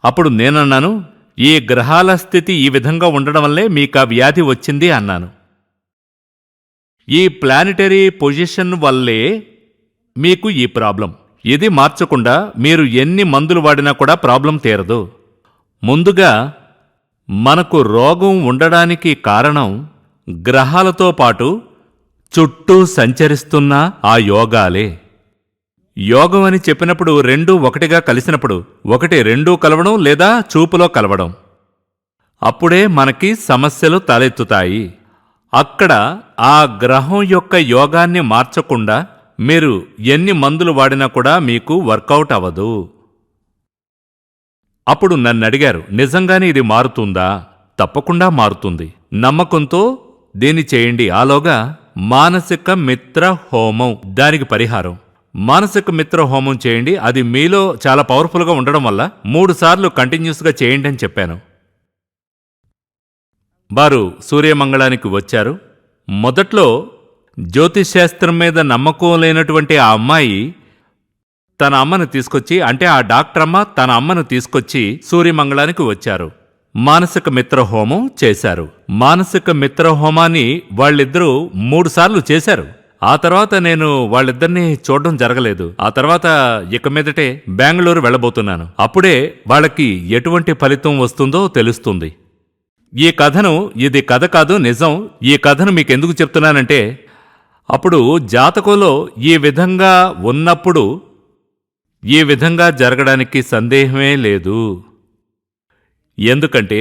అప్పుడు నేనన్నాను, ఈ గ్రహాల స్థితి ఈ విధంగా ఉండడం వల్లే మీకు ఆ వ్యాధి వచ్చింది అన్నాను. ఈ ప్లానిటరీ పొజిషన్ వల్లే మీకు ఈ ప్రాబ్లం. ఇది మార్చకుండా మీరు ఎన్ని మందులు వాడినా కూడా ప్రాబ్లం తీరదు. ముందుగా మనకు రోగం ఉండడానికి కారణం గ్రహాలతో పాటు చుట్టూ సంచరిస్తున్న ఆ యోగాలే. యోగం అని చెప్పినప్పుడు రెండూ ఒకటిగా కలిసినప్పుడు, ఒకటి రెండూ కలవడం లేదా చూపులో కలవడం, అప్పుడే మనకి సమస్యలు తలెత్తుతాయి. అక్కడ ఆ గ్రహం యొక్క యోగాన్ని మార్చకుండా మీరు ఎన్ని మందులు వాడినా కూడా మీకు వర్కౌట్ అవ్వదు. అప్పుడు నన్నడిగారు, నిజంగానే ఇది మారుతుందా? తప్పకుండా మారుతుంది. నమ్మకంతో దీన్ని చేయండి. ఆలోగా మానసిక మిత్ర హోమం, దానికి పరిహారం మానసిక మిత్ర హోమం చేయండి. అది మీలో చాలా పవర్ఫుల్గా ఉండడం వల్ల 3 సార్లు కంటిన్యూస్గా చేయండి అని చెప్పాను. వారు సూర్యమంగళానికి వచ్చారు. మొదట్లో జ్యోతిశాస్త్రం మీద నమ్మకం లేనటువంటి ఆ అమ్మాయి తన అమ్మను తీసుకొచ్చి, అంటే ఆ డాక్టర్ అమ్మ తన అమ్మను తీసుకొచ్చి సూర్యమంగళానికి వచ్చారు. మానసిక మిత్ర హోమం చేశారు. మానసిక మిత్ర హోమాన్ని వాళ్ళిద్దరూ 3 సార్లు చేశారు. ఆ తర్వాత నేను వాళ్ళిద్దరినీ చూడడం జరగలేదు. ఆ తర్వాత ఇక మీదటే బెంగళూరు వెళ్ళబోతున్నాను. అప్పుడే వాళ్ళకి ఎటువంటి ఫలితం వస్తుందో తెలుస్తుంది. ఈ కథను, ఇది కథ కాదు, నిజం. ఈ కథను మీకెందుకు చెప్తున్నానంటే, అప్పుడు జాతకంలో ఈ విధంగా ఉన్నప్పుడు ఈ విధంగా జరగడానికి సందేహమే లేదు. ఎందుకంటే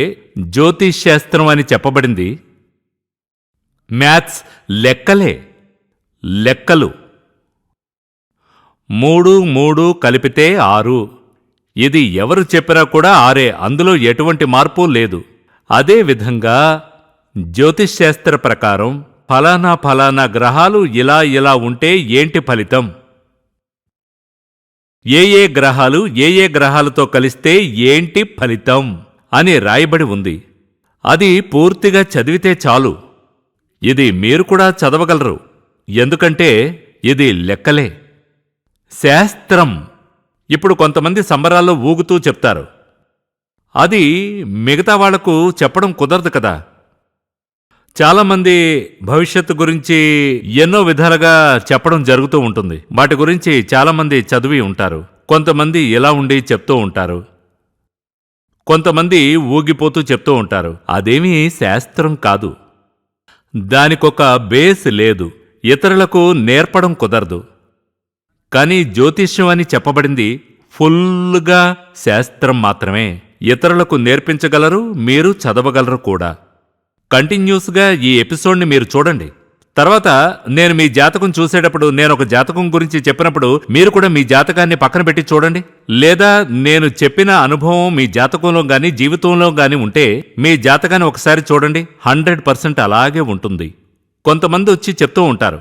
జ్యోతిశాస్త్రం అని చెప్పబడింది మ్యాథ్స్, లెక్కలే. లెక్కలు 3 3 కలిపితే 6. ఇది ఎవరు చెప్పినా కూడా 6. అందులో ఎటువంటి మార్పు లేదు. అదేవిధంగా జ్యోతిశాస్త్ర ప్రకారం ఫలానా ఫలానా గ్రహాలు ఇలా ఇలా ఉంటే ఏంటి ఫలితం, ఏ గ్రహాలు ఏ గ్రహాలతో కలిస్తే ఏంటి ఫలితం అని రాయబడి ఉంది. అది పూర్తిగా చదివితే చాలు. ఇది మీరు కూడా చదవగలరు. ఎందుకంటే ఇది లెక్కలే, శాస్త్రం. ఇప్పుడు కొంతమంది సంబరాల్లో ఊగుతూ చెప్తారు. అది మిగతా వాళ్లకు చెప్పడం కుదరదు కదా. చాలామంది భవిష్యత్తు గురించి ఎన్నో విధాలుగా చెప్పడం జరుగుతూ ఉంటుంది. వాటి గురించి చాలామంది చదివి ఉంటారు. కొంతమంది ఇలా ఉండి చెప్తూ ఉంటారు, కొంతమంది ఊగిపోతూ చెప్తూ ఉంటారు. అదేమీ శాస్త్రం కాదు. దానికొక బేస్ లేదు. ఇతరులకు నేర్పడం కుదరదు. కానీ జ్యోతిష్యం అని చెప్పబడింది ఫుల్గా శాస్త్రం మాత్రమే. ఇతరులకు నేర్పించగలరు, మీరు చదవగలరు కూడా. కంటిన్యూస్గా ఈ ఎపిసోడ్ని మీరు చూడండి. తర్వాత నేను మీ జాతకం చూసేటప్పుడు, నేను ఒక జాతకం గురించి చెప్పినప్పుడు మీరు కూడా మీ జాతకాన్ని పక్కన పెట్టి చూడండి. లేదా నేను చెప్పిన అనుభవం మీ జాతకంలో గాని జీవితంలో గాని ఉంటే మీ జాతకాన్ని ఒకసారి చూడండి. 100% అలాగే ఉంటుంది. కొంతమంది వచ్చి చెప్తూ ఉంటారు,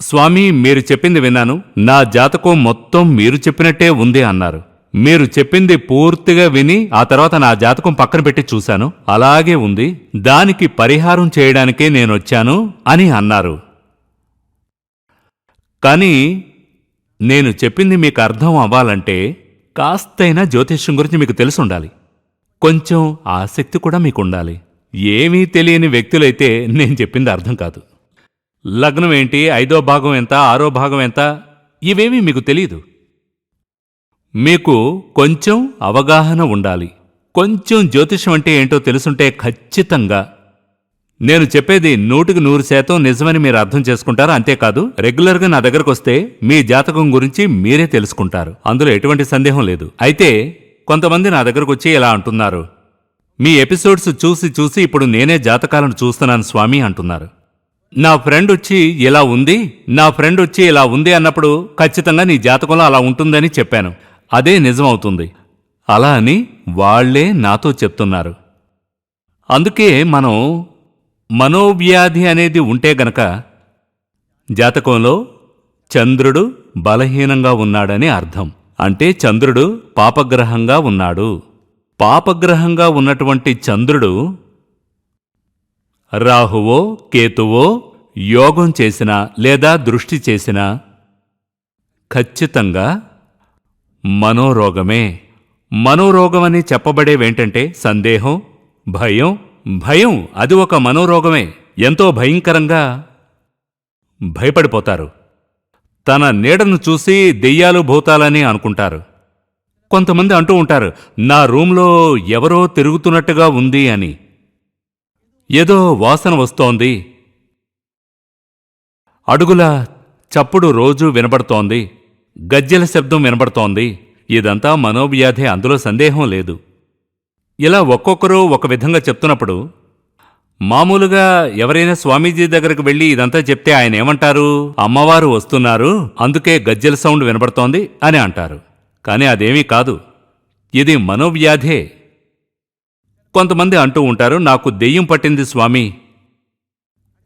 స్వామి మీరు చెప్పింది విన్నాను, నా జాతకం మొత్తం మీరు చెప్పినట్టే ఉంది అన్నారు. మీరు చెప్పింది పూర్తిగా విని ఆ తర్వాత నా జాతకం పక్కన పెట్టి చూశాను, అలాగే ఉంది. దానికి పరిహారం చేయడానికే నేనొచ్చాను అని అన్నారు. కానీ నేను చెప్పింది మీకు అర్థం అవ్వాలంటే కాస్తైనా జ్యోతిష్యం గురించి మీకు తెలుసుండాలి. కొంచెం ఆసక్తి కూడా మీకుండాలి. ఏమీ తెలియని వ్యక్తులైతే నేను చెప్పింది అర్థం కాదు. లగ్నం ఏంటి, 5వ భాగం ఎంత, 6వ భాగం ఎంత, ఇవేమీ మీకు తెలీదు. మీకు కొంచెం అవగాహన ఉండాలి. కొంచెం జ్యోతిషం అంటే ఏంటో తెలుసుంటే ఖచ్చితంగా నేను చెప్పేది 100% నిజమని మీరు అర్థం చేసుకుంటారు. అంతేకాదు, రెగ్యులర్గా నా దగ్గరకు వస్తే మీ జాతకం గురించి మీరే తెలుసుకుంటారు. అందులో ఎటువంటి సందేహం లేదు. అయితే కొంతమంది నా దగ్గరకు వచ్చి ఇలా అంటున్నారు, మీ ఎపిసోడ్స్ చూసి చూసి ఇప్పుడు నేనే జాతకాలను చూస్తున్నాను స్వామి అంటున్నారు. నా ఫ్రెండ్ వచ్చి ఇలా ఉంది, నా ఫ్రెండ్ వచ్చి ఇలా ఉంది అన్నప్పుడు ఖచ్చితంగా నీ జాతకంలో అలా ఉంటుందని చెప్పాను. అదే నిజమవుతుంది. అలా అని వాళ్లే నాతో చెప్తున్నారు. అందుకే మనం మనోవ్యాధి అనేది ఉంటే గనక జాతకంలో చంద్రుడు బలహీనంగా ఉన్నాడని అర్థం. అంటే చంద్రుడు పాపగ్రహంగా ఉన్నాడు. పాపగ్రహంగా ఉన్నటువంటి చంద్రుడు రాహువో కేతువో యోగం చేసినా లేదా దృష్టి చేసినా ఖచ్చితంగా మనోరోగమే, మనోరోగమని చెప్పబడేవేంటంటే సందేహం, భయం. భయం అది ఒక మనోరోగమే. ఎంతో భయంకరంగా భయపడిపోతారు. తన నీడను చూసి దెయ్యాలు భూతాలని అనుకుంటారు. కొంతమంది అంటూ ఉంటారు, నా రూంలో ఎవరో తిరుగుతున్నట్టుగా ఉంది అని, ఏదో వాసన వస్తోంది, అడుగుల చప్పుడు రోజూ వినబడుతోంది, గజ్జెల శబ్దం వినబడుతోంది. ఇదంతా మనోవ్యాధి, అందులో సందేహం లేదు. ఇలా ఒక్కొక్కరు ఒక విధంగా చెప్తున్నప్పుడు మామూలుగా ఎవరైనా స్వామీజీ దగ్గరకు వెళ్ళి ఇదంతా చెప్తే ఆయన ఏమంటారు? అమ్మవారు వస్తున్నారు, అందుకే గజ్జెల సౌండ్ వినబడుతోంది అని అంటారు. కానీ అదేమీ కాదు, ఇది మనోవ్యాధే. కొంతమంది అంటూ ఉంటారు, నాకు దెయ్యం పట్టింది స్వామి.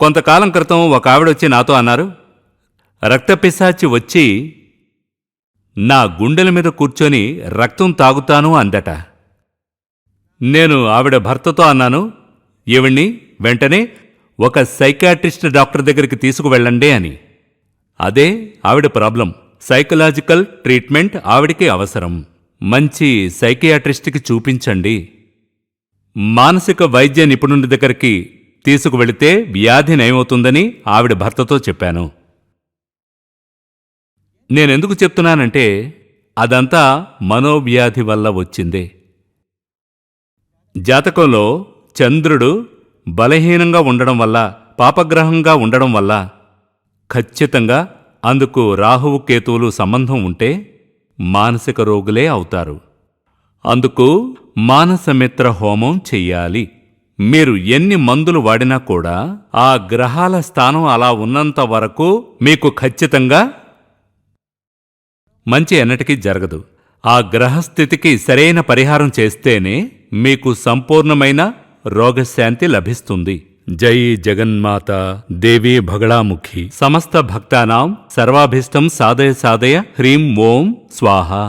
కొంతకాలం క్రితం ఒక ఆవిడొచ్చి నాతో అన్నారు, రక్తపిశాచి వచ్చి నా గుండెల మీద కూర్చొని రక్తం తాగుతాను అందట. నేను ఆవిడ భర్తతో అన్నాను, ఈవిడ్ని వెంటనే ఒక సైకాట్రిస్ట్ డాక్టర్ దగ్గరికి తీసుకువెళ్ళండి అని. అదే ఆవిడ ప్రాబ్లం. సైకలాజికల్ ట్రీట్మెంట్ ఆవిడికి అవసరం. మంచి సైకియాట్రిస్ట్కి చూపించండి. మానసిక వైద్య నిపుణుడి దగ్గరికి తీసుకువెళితే వ్యాధి నయమవుతుందని ఆవిడ భర్తతో చెప్పాను. నేనెందుకు చెప్తున్నానంటే అదంతా మనోవ్యాధి వల్ల వచ్చిందే. జాతకంలో చంద్రుడు బలహీనంగా ఉండడం వల్ల, పాపగ్రహంగా ఉండడం వల్ల ఖచ్చితంగా అందుకు రాహువు కేతువులు సంబంధం ఉంటే మానసిక రోగులే అవుతారు. అందుకు మానసమిత్ర హోమం చెయ్యాలి. మీరు ఎన్ని మందులు వాడినా కూడా ఆ గ్రహాల స్థానం అలా ఉన్నంత వరకు మీకు ఖచ్చితంగా మంచి ఎన్నటికీ జరగదు. ఆ గ్రహస్థితికి సరైన పరిహారం చేస్తేనే మీకు సంపూర్ణమైన రోగశాంతి లభిస్తుంది. జై జగన్మాత దేవీ బగళాముఖి. సమస్త భక్తానాం సర్వాభీష్టం సాధయ సాధయ. హ్రీం ఓం స్వాహా.